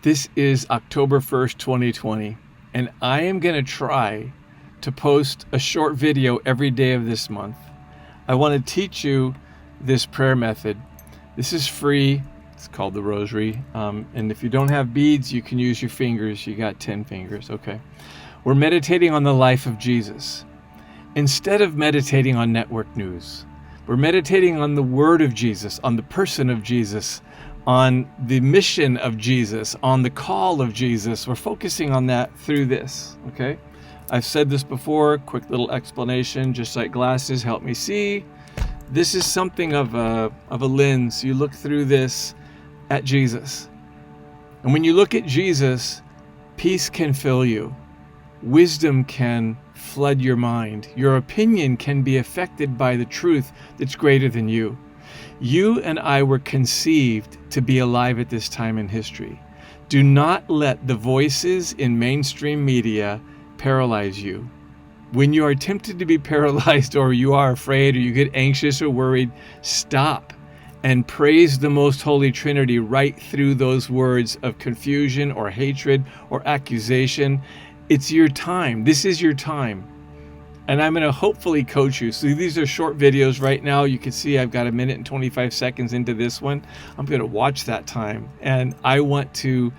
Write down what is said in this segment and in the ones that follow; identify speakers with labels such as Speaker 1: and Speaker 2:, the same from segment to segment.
Speaker 1: This is October 1st, 2020, and I am going to try to post a short video every day of this month. I want to teach you this prayer method. This is free. It's called the Rosary. And if you don't have beads, you can use your fingers. You got 10 fingers, okay? We're meditating on the life of Jesus. Instead of meditating on network news, we're meditating on the word of Jesus, on the person of Jesus, on the mission of Jesus, on the call of Jesus. We're focusing on that through this, okay? I've said this before, quick little explanation, just like glasses help me see. This is something of a lens. You look through this at Jesus. And when you look at Jesus, peace can fill you. Wisdom can flood your mind. Your opinion can be affected by the truth that's greater than you. You and I were conceived to be alive at this time in history. Do not let the voices in mainstream media paralyze you. When you are tempted to be paralyzed, or you are afraid, or you get anxious or worried, stop and praise the Most Holy Trinity right through those words of confusion or hatred or accusation. It's your time. This is your time. And I'm going to hopefully coach you. So these are short videos right now. You can see I've got 1 minute and 25 seconds into this one. I'm going to watch that time. And I want to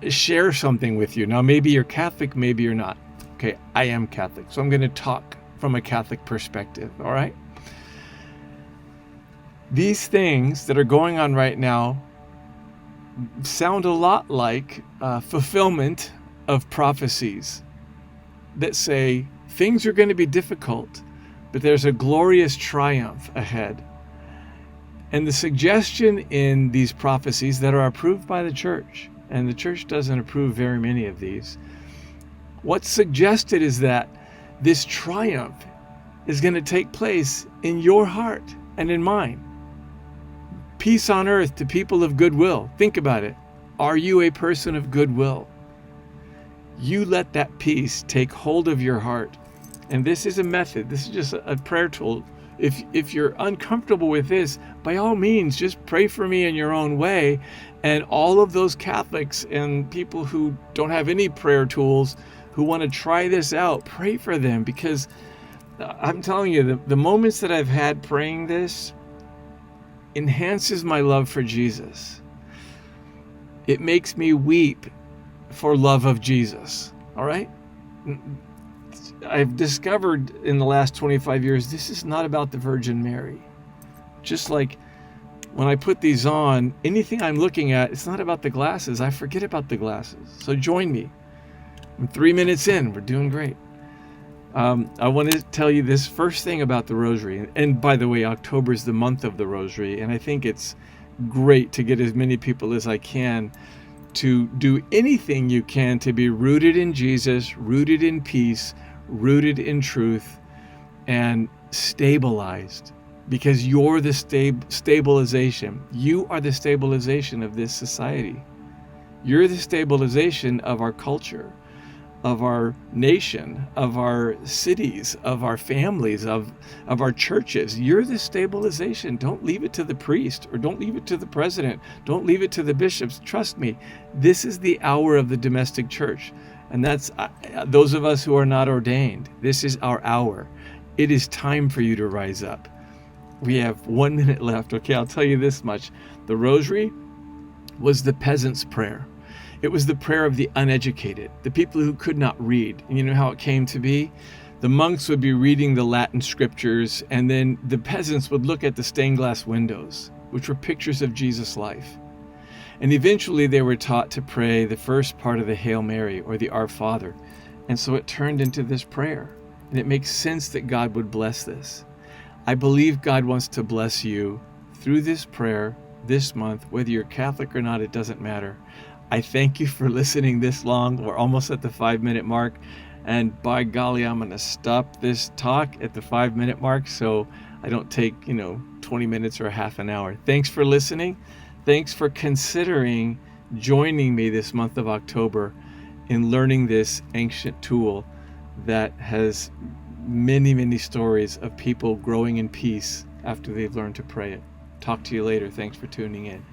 Speaker 1: share something with you. Now, maybe you're Catholic, maybe you're not. Okay, I am Catholic. So I'm going to talk from a Catholic perspective, all right? These things that are going on right now sound a lot like fulfillment of prophecies that say, things are going to be difficult, but there's a glorious triumph ahead. And the suggestion in these prophecies that are approved by the church, and the church doesn't approve very many of these, what's suggested is that this triumph is going to take place in your heart and in mine. Peace on earth to people of goodwill. Think about it. Are you a person of goodwill? You let that peace take hold of your heart. And this is a method. This is just a prayer tool. If you're uncomfortable with this, by all means, just pray for me in your own way. And all of those Catholics and people who don't have any prayer tools, who want to try this out, pray for them. Because I'm telling you, the moments that I've had praying this enhances my love for Jesus. It makes me weep for love of Jesus. All right? I've discovered in the last 25 years, this is not about the Virgin Mary. Just like when I put these on, anything I'm looking at, it's not about the glasses. I forget about the glasses. So join me. I'm 3 minutes in. We're doing great. I want to tell you this first thing about the Rosary. And by the way, October is the month of the Rosary. And I think it's great to get as many people as I can to do anything you can to be rooted in Jesus, rooted in peace, rooted in truth, and stabilized, because you're the stabilization. You are the stabilization of this society. You're the stabilization of our culture, of our nation, of our cities, of our families, of our churches. You're the stabilization. Don't leave it to the priest, or don't leave it to the president. Don't leave it to the bishops. Trust me, this is the hour of the domestic church. And that's those of us who are not ordained. This is our hour. It is time for you to rise up. We have 1 minute left. Okay, I'll tell you this much. The Rosary was the peasant's prayer. It was the prayer of the uneducated, the people who could not read. And you know how it came to be? The monks would be reading the Latin scriptures, and then the peasants would look at the stained glass windows, which were pictures of Jesus' life. And eventually they were taught to pray the first part of the Hail Mary, or the Our Father. And so it turned into this prayer. And it makes sense that God would bless this. I believe God wants to bless you through this prayer this month. Whether you're Catholic or not, it doesn't matter. I thank you for listening this long. We're almost at the 5-minute mark. And by golly, I'm going to stop this talk at the 5-minute mark so I don't take, 20 minutes or half an hour. Thanks for listening. Thanks for considering joining me this month of October in learning this ancient tool that has many, many stories of people growing in peace after they've learned to pray it. Talk to you later. Thanks for tuning in.